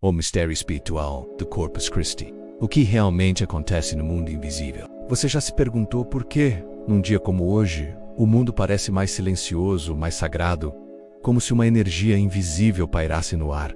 o mistério espiritual do Corpus Christi. O que realmente acontece no mundo invisível. Você já se perguntou por que, num dia como hoje, o mundo parece mais silencioso, mais sagrado, como se uma energia invisível pairasse no ar?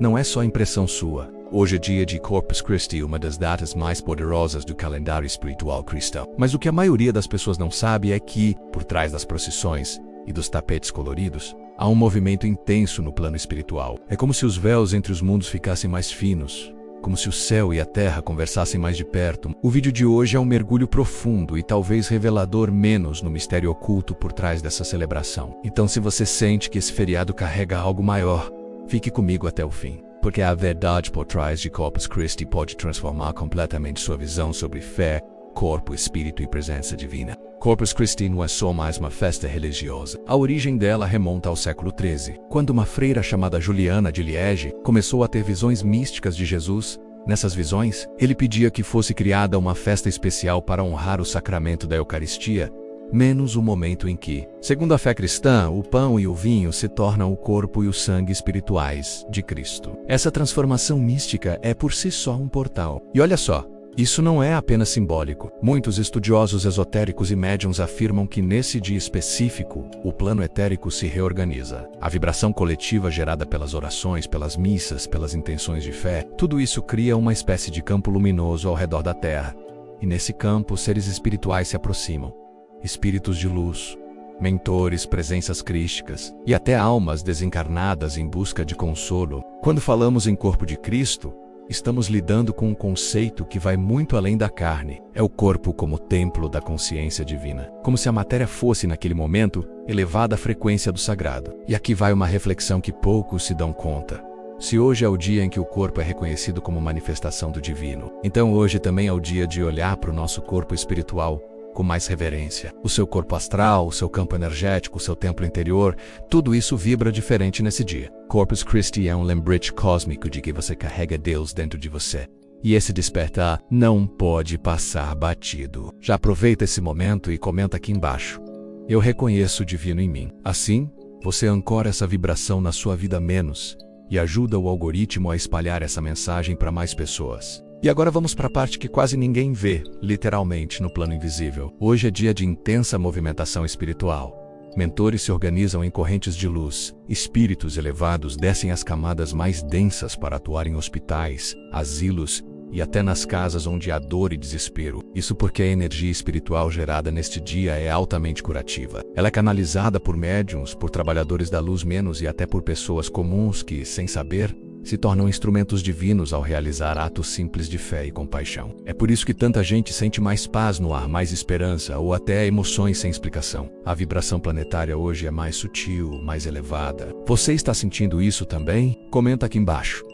Não é só impressão sua. Hoje é dia de Corpus Christi, uma das datas mais poderosas do calendário espiritual cristão. Mas o que a maioria das pessoas não sabe é que, por trás das procissões e dos tapetes coloridos, há um movimento intenso no plano espiritual. É como se os véus entre os mundos ficassem mais finos, como se o céu e a terra conversassem mais de perto. O vídeo de hoje é um mergulho profundo e talvez revelador menos no mistério oculto por trás dessa celebração. Então, se você sente que esse feriado carrega algo maior, fique comigo até o fim, porque a verdade por trás de Corpus Christi pode transformar completamente sua visão sobre fé, corpo, espírito e presença divina. Corpus Christi não é só mais uma festa religiosa. A origem dela remonta ao século XIII, quando uma freira chamada Juliana de Liege começou a ter visões místicas de Jesus. Nessas visões, ele pedia que fosse criada uma festa especial para honrar o sacramento da Eucaristia, menos o momento em que, segundo a fé cristã, o pão e o vinho se tornam o corpo e o sangue espirituais de Cristo. Essa transformação mística é por si só um portal. E olha só, isso não é apenas simbólico. Muitos estudiosos esotéricos e médiuns afirmam que nesse dia específico, o plano etérico se reorganiza. A vibração coletiva gerada pelas orações, pelas missas, pelas intenções de fé, tudo isso cria uma espécie de campo luminoso ao redor da Terra. E nesse campo, seres espirituais se aproximam. Espíritos de luz, mentores, presenças crísticas e até almas desencarnadas em busca de consolo. Quando falamos em corpo de Cristo, estamos lidando com um conceito que vai muito além da carne. É o corpo como templo da consciência divina. Como se a matéria fosse, naquele momento, elevada à frequência do sagrado. E aqui vai uma reflexão que poucos se dão conta. Se hoje é o dia em que o corpo é reconhecido como manifestação do divino, então hoje também é o dia de olhar para o nosso corpo espiritual com mais reverência. O seu corpo astral, o seu campo energético, o seu templo interior, tudo isso vibra diferente nesse dia. Corpus Christi é um lembrete cósmico de que você carrega Deus dentro de você. E esse despertar não pode passar batido. Já aproveita esse momento e comenta aqui embaixo: eu reconheço o divino em mim. Assim, você ancora essa vibração na sua vida menos e ajuda o algoritmo a espalhar essa mensagem para mais pessoas. E agora vamos para a parte que quase ninguém vê, literalmente, no plano invisível. Hoje é dia de intensa movimentação espiritual. Mentores se organizam em correntes de luz. Espíritos elevados descem as camadas mais densas para atuar em hospitais, asilos e até nas casas onde há dor e desespero. Isso porque a energia espiritual gerada neste dia é altamente curativa. Ela é canalizada por médiuns, por trabalhadores da luz menos e até por pessoas comuns que, sem saber, se tornam instrumentos divinos ao realizar atos simples de fé e compaixão. É por isso que tanta gente sente mais paz no ar, mais esperança ou até emoções sem explicação. A vibração planetária hoje é mais sutil, mais elevada. Você está sentindo isso também? Comenta aqui embaixo.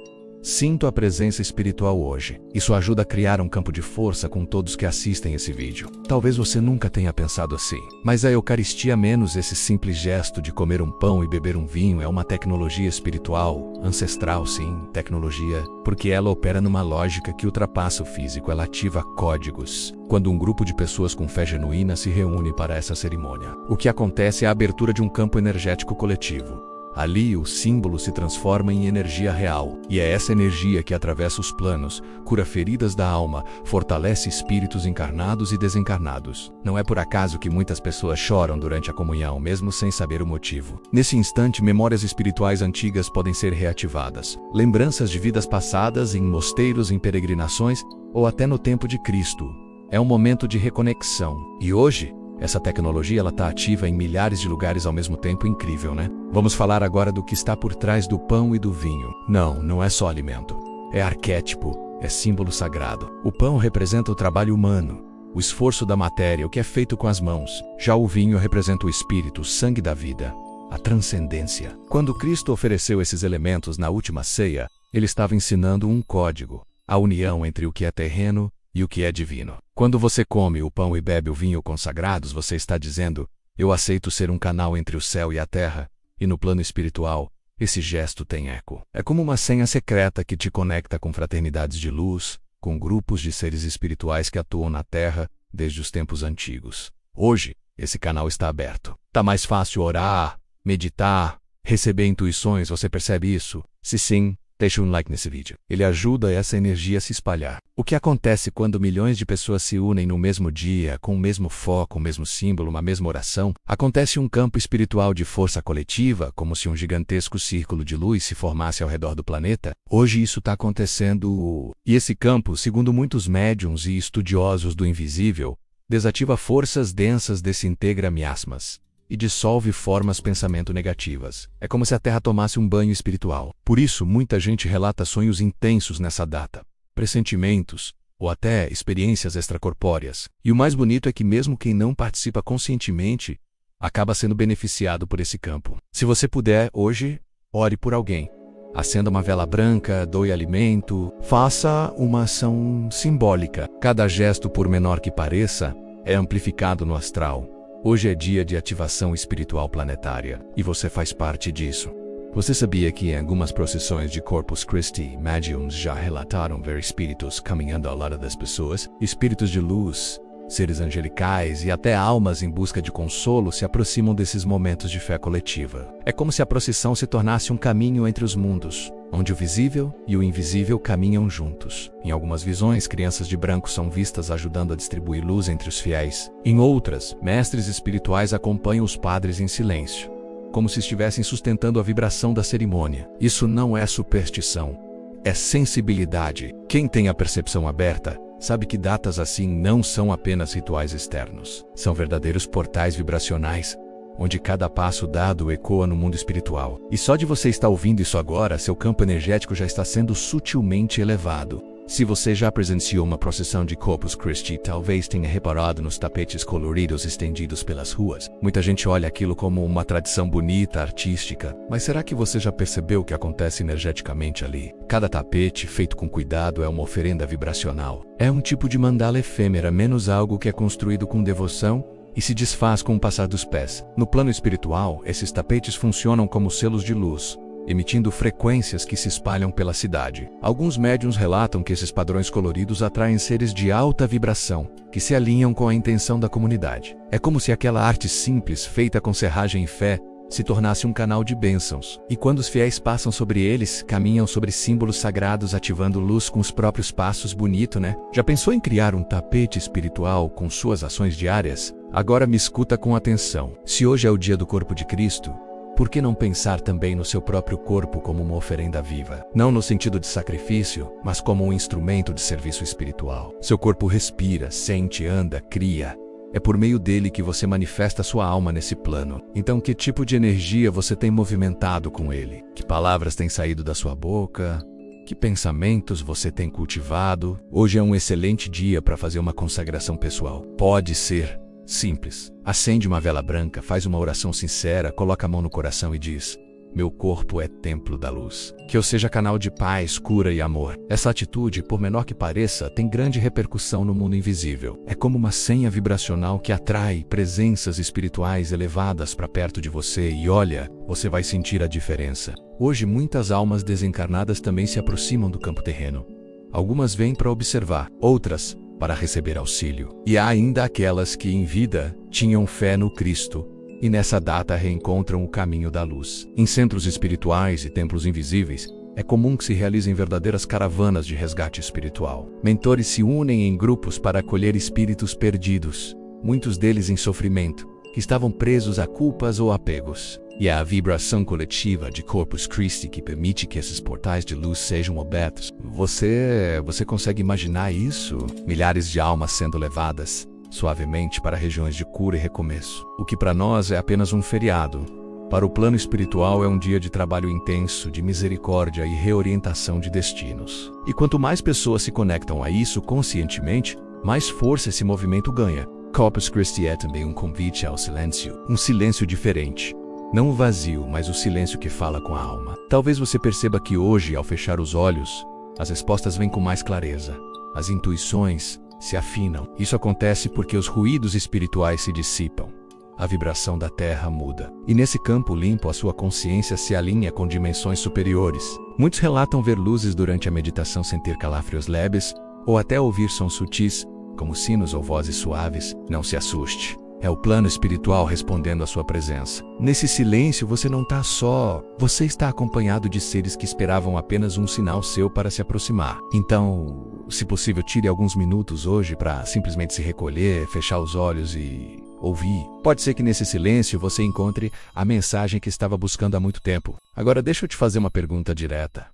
Sinto a presença espiritual hoje. Isso ajuda a criar um campo de força com todos que assistem esse vídeo. Talvez você nunca tenha pensado assim, mas a Eucaristia menos esse simples gesto de comer um pão e beber um vinho é uma tecnologia espiritual, ancestral sim, tecnologia, porque ela opera numa lógica que ultrapassa o físico, ela ativa códigos. Quando um grupo de pessoas com fé genuína se reúne para essa cerimônia, o que acontece é a abertura de um campo energético coletivo. Ali, o símbolo se transforma em energia real, e é essa energia que atravessa os planos, cura feridas da alma, fortalece espíritos encarnados e desencarnados. Não é por acaso que muitas pessoas choram durante a comunhão, mesmo sem saber o motivo. Nesse instante, memórias espirituais antigas podem ser reativadas. Lembranças de vidas passadas em mosteiros, em peregrinações, ou até no tempo de Cristo. É um momento de reconexão. E hoje, essa tecnologia está ativa em milhares de lugares ao mesmo tempo, incrível, né? Vamos falar agora do que está por trás do pão e do vinho. Não é só alimento. É arquétipo, é símbolo sagrado. O pão representa o trabalho humano, o esforço da matéria, o que é feito com as mãos. Já o vinho representa o espírito, o sangue da vida, a transcendência. Quando Cristo ofereceu esses elementos na última ceia, ele estava ensinando um código, a união entre o que é terreno e o que é divino. Quando você come o pão e bebe o vinho consagrados, você está dizendo: eu aceito ser um canal entre o céu e a terra, e no plano espiritual, esse gesto tem eco. É como uma senha secreta que te conecta com fraternidades de luz, com grupos de seres espirituais que atuam na terra desde os tempos antigos. Hoje, esse canal está aberto. Tá mais fácil orar, meditar, receber intuições, você percebe isso? Se sim, deixe um like nesse vídeo. Ele ajuda essa energia a se espalhar. O que acontece quando milhões de pessoas se unem no mesmo dia, com o mesmo foco, o mesmo símbolo, uma mesma oração? Acontece um campo espiritual de força coletiva, como se um gigantesco círculo de luz se formasse ao redor do planeta. Hoje isso está acontecendo. E esse campo, segundo muitos médiuns e estudiosos do invisível, desativa forças densas, desintegra miasmas e dissolve formas pensamento negativas. É como se a Terra tomasse um banho espiritual. Por isso, muita gente relata sonhos intensos nessa data, pressentimentos ou até experiências extracorpóreas. E o mais bonito é que mesmo quem não participa conscientemente acaba sendo beneficiado por esse campo. Se você puder, hoje, ore por alguém. Acenda uma vela branca, doe alimento, faça uma ação simbólica. Cada gesto, por menor que pareça, é amplificado no astral. Hoje é dia de ativação espiritual planetária, e você faz parte disso. Você sabia que em algumas procissões de Corpus Christi, médiums já relataram ver espíritos caminhando ao lado das pessoas? Espíritos de luz, seres angelicais e até almas em busca de consolo se aproximam desses momentos de fé coletiva. É como se a procissão se tornasse um caminho entre os mundos, onde o visível e o invisível caminham juntos. Em algumas visões, crianças de branco são vistas ajudando a distribuir luz entre os fiéis. Em outras, mestres espirituais acompanham os padres em silêncio, como se estivessem sustentando a vibração da cerimônia. Isso não é superstição, é sensibilidade. Quem tem a percepção aberta sabe que datas assim não são apenas rituais externos. São verdadeiros portais vibracionais, onde cada passo dado ecoa no mundo espiritual. E só de você estar ouvindo isso agora, seu campo energético já está sendo sutilmente elevado. Se você já presenciou uma procissão de Corpus Christi, talvez tenha reparado nos tapetes coloridos estendidos pelas ruas. Muita gente olha aquilo como uma tradição bonita, artística. Mas será que você já percebeu o que acontece energeticamente ali? Cada tapete, feito com cuidado, é uma oferenda vibracional. É um tipo de mandala efêmera, menos algo que é construído com devoção e se desfaz com o passar dos pés. No plano espiritual, esses tapetes funcionam como selos de luz, emitindo frequências que se espalham pela cidade. Alguns médiuns relatam que esses padrões coloridos atraem seres de alta vibração, que se alinham com a intenção da comunidade. É como se aquela arte simples, feita com serragem e fé, se tornasse um canal de bênçãos. E quando os fiéis passam sobre eles, caminham sobre símbolos sagrados, ativando luz com os próprios passos. Bonito, né? Já pensou em criar um tapete espiritual com suas ações diárias? Agora me escuta com atenção. Se hoje é o dia do corpo de Cristo, por que não pensar também no seu próprio corpo como uma oferenda viva? Não no sentido de sacrifício, mas como um instrumento de serviço espiritual. Seu corpo respira, sente, anda, cria. É por meio dele que você manifesta sua alma nesse plano. Então, que tipo de energia você tem movimentado com ele? Que palavras têm saído da sua boca? Que pensamentos você tem cultivado? Hoje é um excelente dia para fazer uma consagração pessoal. Pode ser simples. Acende uma vela branca, faz uma oração sincera, coloca a mão no coração e diz: meu corpo é templo da luz. Que eu seja canal de paz, cura e amor. Essa atitude, por menor que pareça, tem grande repercussão no mundo invisível. É como uma senha vibracional que atrai presenças espirituais elevadas para perto de você e olha, você vai sentir a diferença. Hoje muitas almas desencarnadas também se aproximam do campo terreno. Algumas vêm para observar, outras para receber auxílio. E há ainda aquelas que, em vida, tinham fé no Cristo e nessa data reencontram o caminho da luz. Em centros espirituais e templos invisíveis, é comum que se realizem verdadeiras caravanas de resgate espiritual. Mentores se unem em grupos para acolher espíritos perdidos, muitos deles em sofrimento, que estavam presos a culpas ou apegos. E é a vibração coletiva de Corpus Christi que permite que esses portais de luz sejam abertos. Você consegue imaginar isso? Milhares de almas sendo levadas suavemente para regiões de cura e recomeço. O que para nós é apenas um feriado, para o plano espiritual é um dia de trabalho intenso, de misericórdia e reorientação de destinos. E quanto mais pessoas se conectam a isso conscientemente, mais força esse movimento ganha. Corpus Christi é também um convite ao silêncio, um silêncio diferente. Não o vazio, mas o silêncio que fala com a alma. Talvez você perceba que hoje, ao fechar os olhos, as respostas vêm com mais clareza. As intuições se afinam. Isso acontece porque os ruídos espirituais se dissipam. A vibração da Terra muda. E nesse campo limpo a sua consciência se alinha com dimensões superiores. Muitos relatam ver luzes durante a meditação sem ter calafrios leves, ou até ouvir sons sutis, como sinos ou vozes suaves. Não se assuste. É o plano espiritual respondendo à sua presença. Nesse silêncio você não está só, você está acompanhado de seres que esperavam apenas um sinal seu para se aproximar. Então, se possível, tire alguns minutos hoje para simplesmente se recolher, fechar os olhos e ouvir. Pode ser que nesse silêncio você encontre a mensagem que estava buscando há muito tempo. Agora deixa eu te fazer uma pergunta direta.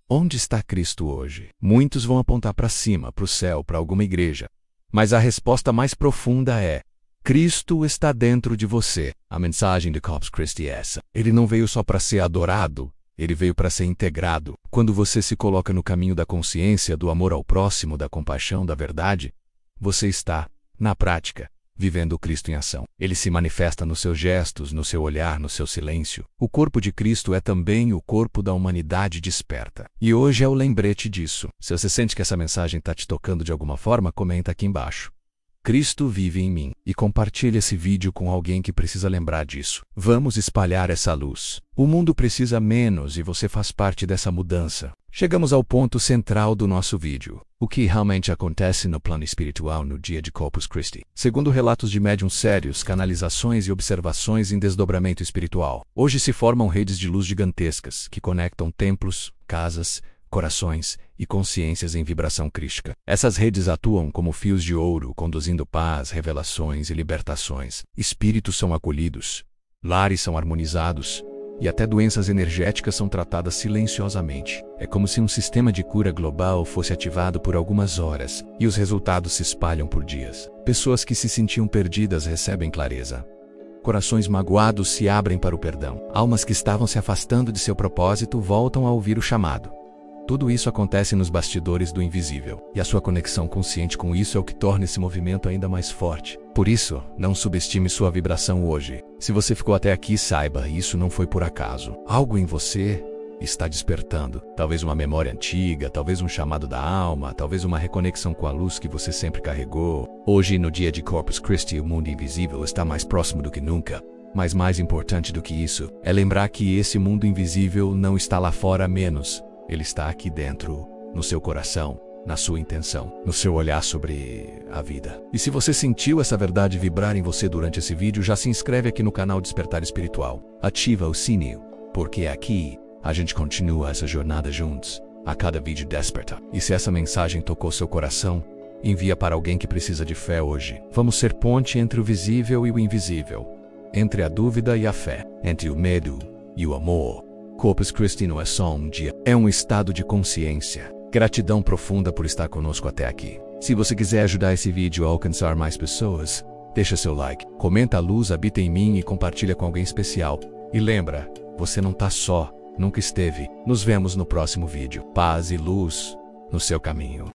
Onde está Cristo hoje? Muitos vão apontar para cima, para o céu, para alguma igreja. Mas a resposta mais profunda é: Cristo está dentro de você. A mensagem de Corpus Christi é essa. Ele não veio só para ser adorado, ele veio para ser integrado. Quando você se coloca no caminho da consciência, do amor ao próximo, da compaixão, da verdade, você está, na prática, vivendo o Cristo em ação. Ele se manifesta nos seus gestos, no seu olhar, no seu silêncio. O corpo de Cristo é também o corpo da humanidade desperta. E hoje é o lembrete disso. Se você sente que essa mensagem está te tocando de alguma forma, comenta aqui embaixo. Cristo vive em mim. E compartilhe esse vídeo com alguém que precisa lembrar disso. Vamos espalhar essa luz. O mundo precisa menos e você faz parte dessa mudança. Chegamos ao ponto central do nosso vídeo. O que realmente acontece no plano espiritual no dia de Corpus Christi? Segundo relatos de médiuns sérios, canalizações e observações em desdobramento espiritual, hoje se formam redes de luz gigantescas que conectam templos, casas, corações e consciências em vibração crística. Essas redes atuam como fios de ouro, conduzindo paz, revelações e libertações. Espíritos são acolhidos, lares são harmonizados e até doenças energéticas são tratadas silenciosamente. É como se um sistema de cura global fosse ativado por algumas horas e os resultados se espalham por dias. Pessoas que se sentiam perdidas recebem clareza. Corações magoados se abrem para o perdão. Almas que estavam se afastando de seu propósito voltam a ouvir o chamado. Tudo isso acontece nos bastidores do invisível, e a sua conexão consciente com isso é o que torna esse movimento ainda mais forte. Por isso, não subestime sua vibração hoje. Se você ficou até aqui, saiba, isso não foi por acaso. Algo em você está despertando. Talvez uma memória antiga, talvez um chamado da alma, talvez uma reconexão com a luz que você sempre carregou. Hoje, no dia de Corpus Christi, o mundo invisível está mais próximo do que nunca. Mas mais importante do que isso, é lembrar que esse mundo invisível não está lá fora menos. Ele está aqui dentro, no seu coração, na sua intenção, no seu olhar sobre a vida. E se você sentiu essa verdade vibrar em você durante esse vídeo, já se inscreve aqui no canal Despertar Espiritual. Ativa o sininho, porque aqui a gente continua essa jornada juntos. A cada vídeo desperta. E se essa mensagem tocou seu coração, envia para alguém que precisa de fé hoje. Vamos ser ponte entre o visível e o invisível, entre a dúvida e a fé, entre o medo e o amor. Corpus Christi não é só um dia, é um estado de consciência. Gratidão profunda por estar conosco até aqui. Se você quiser ajudar esse vídeo a alcançar mais pessoas, deixa seu like, comenta a luz habita em mim e compartilha com alguém especial. E lembra, você não está só, nunca esteve. Nos vemos no próximo vídeo. Paz e luz no seu caminho.